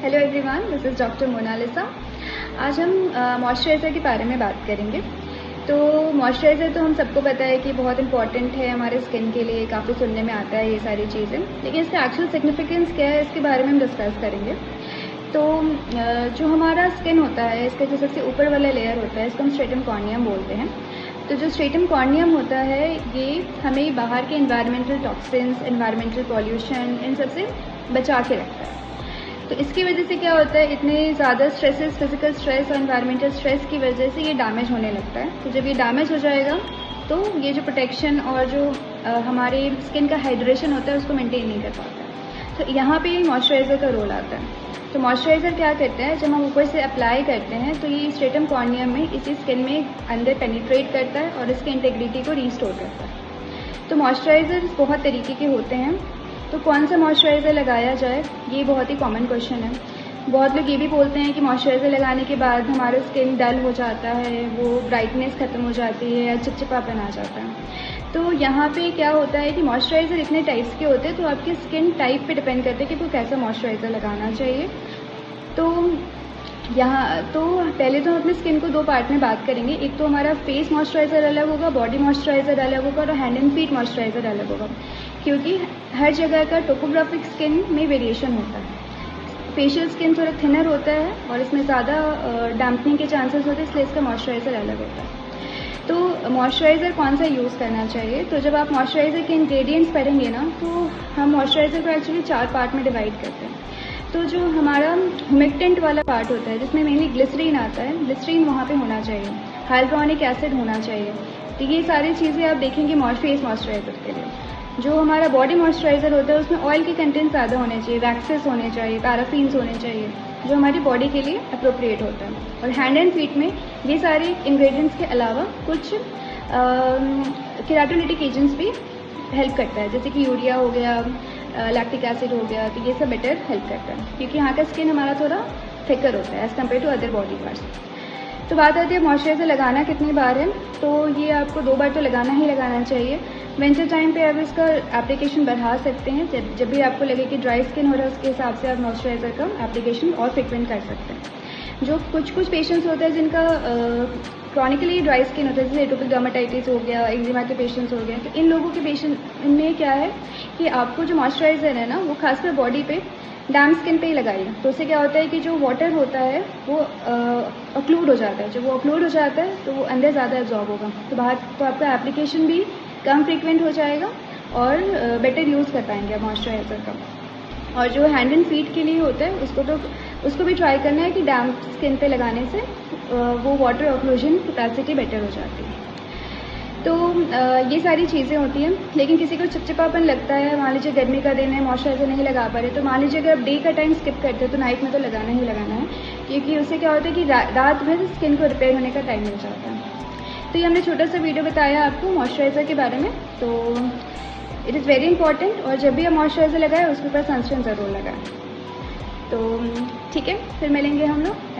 Hello everyone, this is doctor Monalisa. आज हम moisturiser के बारे में बात करेंगे। तो मॉइस्चराइज़र तो हम सबको पता है कि बहुत इंपॉर्टेंट है हमारे स्किन के लिए, काफ़ी सुनने में आता है ये सारी चीज़ें, लेकिन इसका एक्चुअल सिग्निफिकेंस क्या है इसके बारे में हम डिस्कस करेंगे। तो जो हमारा स्किन होता है, इसका जो सबसे ऊपर वाला लेयर होता है, इसको हम स्ट्रेटम कॉर्नियम बोलते हैं। तो जो स्ट्रेटम कॉर्नियम होता है ये हमें बाहर के एनवायरमेंटल टॉक्सिन्स, एनवायरमेंटल पॉल्यूशन, इन सब से बचा के रखता है। तो इसकी वजह से क्या होता है, इतने ज़्यादा स्ट्रेसेस, फिजिकल स्ट्रेस और एनवायरमेंटल स्ट्रेस की वजह से ये डैमेज होने लगता है। तो जब ये डैमेज हो जाएगा तो ये जो प्रोटेक्शन और जो हमारे स्किन का हाइड्रेशन होता है उसको मेंटेन नहीं कर पाता है। तो यहाँ पे मॉइस्चराइज़र का रोल आता है। तो मॉइस्चराइज़र क्या करता है, जब हम ऊपर से अप्लाई करते हैं तो ये स्ट्रेटम कॉर्नियम में इसी स्किन में अंदर पेनिट्रेट करता है और इसकी इंटेग्रिटी को रिस्टोर करता है। तो मॉइस्चराइज़र बहुत तरीके के होते हैं। तो कौन सा मॉइस्चराइज़र लगाया जाए, ये बहुत ही कॉमन क्वेश्चन है। बहुत लोग ये भी बोलते हैं कि मॉइस्चराइज़र लगाने के बाद हमारा स्किन डल हो जाता है, वो ब्राइटनेस ख़त्म हो जाती है या चिपचिपापन आ जाता है। तो यहाँ पे क्या होता है कि मॉइस्चराइज़र इतने टाइप्स के होते हैं, तो आपके स्किन टाइप पे डिपेंड करते हैं कि आपको कैसा मॉइस्चराइज़र लगाना चाहिए। तो पहले तो हम अपने स्किन को दो पार्ट में बात करेंगे। एक तो हमारा फेस मॉइस्चराइज़र अलग होगा, बॉडी मॉइस्चराइज़र अलग होगा और हैंड एंड फीट मॉइस्चराइज़र अलग होगा, क्योंकि हर जगह का टोपोग्राफिक स्किन में वेरिएशन होता है। फेशियल स्किन थोड़ा थिनर होता है और इसमें ज़्यादा डैम्पनिंग के चांसेस होते हैं, इसलिए इसका मॉइस्चराइज़र अलग होता है। तो मॉइस्चराइज़र कौन सा यूज़ करना चाहिए, तो जब आप मॉइस्चराइज़र के इंग्रेडिएंट्स पढ़ेंगे ना, तो हम मॉइस्चराइज़र को एक्चुअली 4 पार्ट में डिवाइड करते हैं। तो जो हमारा हुमिक्टेंट वाला पार्ट होता है, जिसमें मेनली ग्लिसरीन आता है, ग्लिसरीन वहाँ पे होना चाहिए, हाइलुरोनिक एसिड होना चाहिए। तो ये सारी चीज़ें आप देखेंगे फेस मॉइस्चराइज़र के लिए। जो हमारा बॉडी मॉइस्चराइज़र होता है उसमें ऑयल के कंटेंट ज़्यादा होने चाहिए, वैक्सेस होने चाहिए, पैराफिन्स होने चाहिए, जो हमारी बॉडी के लिए अप्रोप्रिएट होता है। और हैंड एंड फीट में ये सारे इंग्रेडिएंट्स के अलावा कुछ केराटोलिटिक एजेंट्स भी हेल्प करता है, जैसे कि यूरिया हो गया, लैक्टिक एसिड हो गया। तो ये सब बेटर हेल्प करता है, क्योंकि यहाँ का स्किन हमारा थोड़ा थिकर होता है as compare to other body parts. तो बात आती है मॉइस्चराइज़र लगाना कितनी बार है, तो ये आपको 2 बार तो लगाना ही लगाना चाहिए। विंटर टाइम पे आप इसका एप्लीकेशन बढ़ा सकते हैं, जब भी आपको लगे कि ड्राई स्किन हो रहा है उसके हिसाब से आप मॉइस्चराइज़र का एप्लीकेशन और फ्रिक्वेंट कर सकते हैं। जो कुछ पेशेंट्स होते हैं जिनका क्रॉनिकली ड्राई स्किन होता है, जैसे एटोपिक डर्मेटाइटिस हो गया, एक्जिमा के पेशेंट्स हो गए, तो इन लोगों के पेशेंट में क्या है कि आपको जो मॉइस्चराइज़र है ना, वो खासकर बॉडी पे डैम स्किन पे ही लगाइए। तो उससे क्या होता है कि जो वाटर होता है वो ऑक्लूड हो जाता है। जब वो ऑक्लूड हो जाता है तो वो अंदर ज़्यादा एब्जॉर्ब होगा, तो आपका एप्लीकेशन भी कम फ्रीक्वेंट हो जाएगा और बेटर यूज़ कर पाएंगे आप मॉइस्चराइज़र का। और जो हैंड एंड फीट के लिए होता है उसको भी ट्राई करना है कि डैम्प स्किन पे लगाने से वो वाटर ऑक्लूजन कैपेसिटी बेटर हो जाती है। तो ये सारी चीज़ें होती हैं। लेकिन किसी को चिपचिपापन लगता है, मान लीजिए गर्मी का दिन है, मॉइस्चराइज़र नहीं लगा पा रहे, तो मान लीजिए अगर आप डे का टाइम स्किप करते हो तो नाइट में तो लगाना ही लगाना है, क्योंकि उससे क्या होता है कि रात भर स्किन को रिपेयर होने का टाइम मिल जाता है। तो ये हमने छोटा सा वीडियो बताया आपको मॉइस्चराइज़र के बारे में। तो इट इज़ वेरी इंपॉर्टेंट, और जब भी आप मॉइस्चराइज़र लगाएं उसके ऊपर सनस्क्रीन ज़रूर लगाएं। तो ठीक है, फिर मिलेंगे हम लोग।